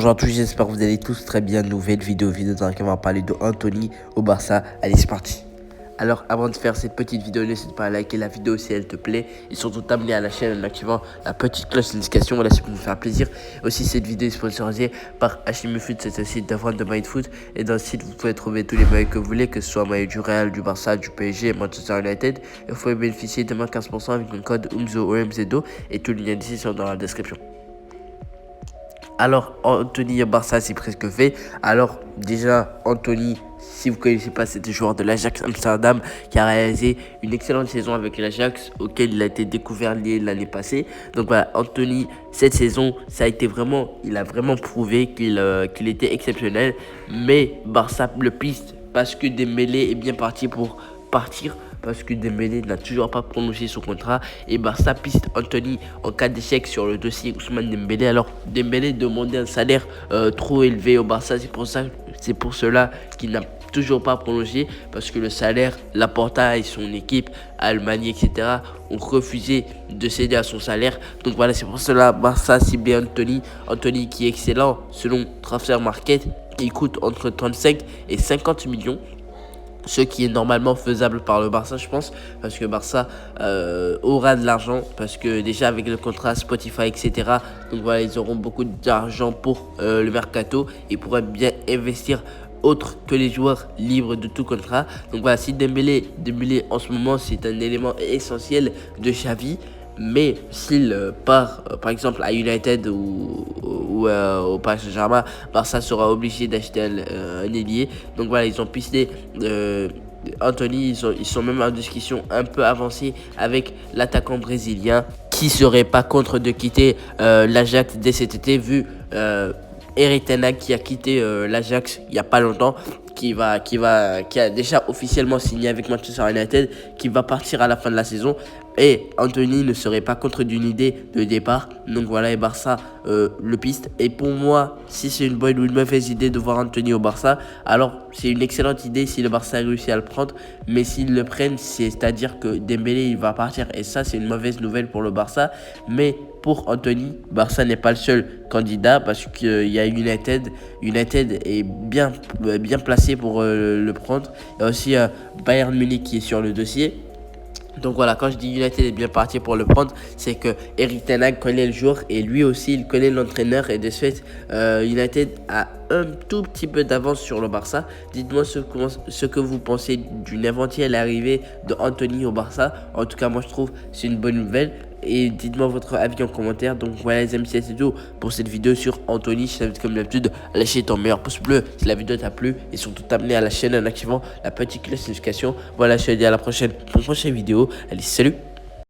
Bonjour à tous, j'espère que vous allez tous très bien. Nouvelle vidéo dans laquelle on va parler de Anthony au Barça. Allez, c'est parti. Alors, avant de faire cette petite vidéo, n'hésite pas à liker la vidéo si elle te plaît et surtout t'abonner à la chaîne en activant la petite cloche de notification. Voilà, c'est pour nous faire plaisir. Aussi, cette vidéo est sponsorisée par HMFoot, c'est un site de vente de maillots de foot. Et dans le site, vous pouvez trouver tous les maillots que vous voulez, que ce soit maillot du Real, du Barça, du PSG, Manchester United. Et vous pouvez bénéficier de moins 15% avec le code OMZO et tous les liens d'ici sont dans la description. Alors, Anthony au Barça, c'est presque fait. Alors, déjà, Anthony, si vous ne connaissez pas, c'est le joueur de l'Ajax Amsterdam qui a réalisé une excellente saison avec l'Ajax, auquel il a été découvert l'année passée. Donc voilà, Anthony, cette saison, il a vraiment prouvé qu'il était exceptionnel. Mais Barça le piste parce que Dembélé est bien parti pour partir. Parce que Dembélé n'a toujours pas prolongé son contrat et Barça piste Anthony en cas d'échec sur le dossier Ousmane Dembélé. Alors Dembélé demandait un salaire trop élevé au Barça, c'est pour cela qu'il n'a toujours pas prolongé, parce que le salaire, Laporta et son équipe, Allemagne, etc. ont refusé de céder à son salaire. Donc voilà, c'est pour cela Barça ciblait Anthony qui est excellent selon Transfer Market. Il coûte entre 35 et 50 millions. Ce qui est normalement faisable par le Barça, je pense, parce que Barça aura de l'argent, parce que déjà avec le contrat Spotify, etc. Donc voilà, ils auront beaucoup d'argent pour le mercato et pourraient bien investir autre que les joueurs libres de tout contrat. Donc voilà, si Dembélé en ce moment, c'est un élément essentiel de Xavi. Mais s'il part par exemple à United ou au Paris Saint-Germain, Barça sera obligé d'acheter un ailier. Donc voilà, ils ont pisté Anthony, ils sont même en discussion un peu avancée avec l'attaquant brésilien qui serait pas contre de quitter l'Ajax dès cet été, vu Erik ten Hag qui a quitté l'Ajax il y a pas longtemps, qui a déjà officiellement signé avec Manchester United, qui va partir à la fin de la saison. Et Anthony ne serait pas contre d'une idée de départ. Donc voilà, et Barça le piste. Et pour moi, si c'est une bonne ou une mauvaise idée de voir Anthony au Barça, alors c'est une excellente idée si le Barça réussit à le prendre. Mais s'ils le prennent, c'est-à-dire que Dembélé il va partir. Et ça, c'est une mauvaise nouvelle pour le Barça. Mais pour Anthony, Barça n'est pas le seul candidat, parce qu'il y a United. United est bien placé pour le prendre. Il y a aussi Bayern Munich qui est sur le dossier. Donc voilà, quand je dis United est bien parti pour le prendre, c'est que Erik ten Hag connaît le joueur et lui aussi il connaît l'entraîneur, et de ce fait United a un tout petit peu d'avance sur le Barça. Dites-moi ce que vous pensez d'une éventuelle arrivée de Anthony au Barça. En tout cas, moi je trouve c'est une bonne nouvelle. Et dites-moi votre avis en commentaire. Donc voilà les amis, c'est tout pour cette vidéo sur Anthony. Je t'invite comme d'habitude à lâcher ton meilleur pouce bleu si la vidéo t'a plu, et surtout t'abonner à la chaîne en activant la petite cloche de notification. Voilà, je te dis à la prochaine pour une prochaine vidéo. Allez, salut!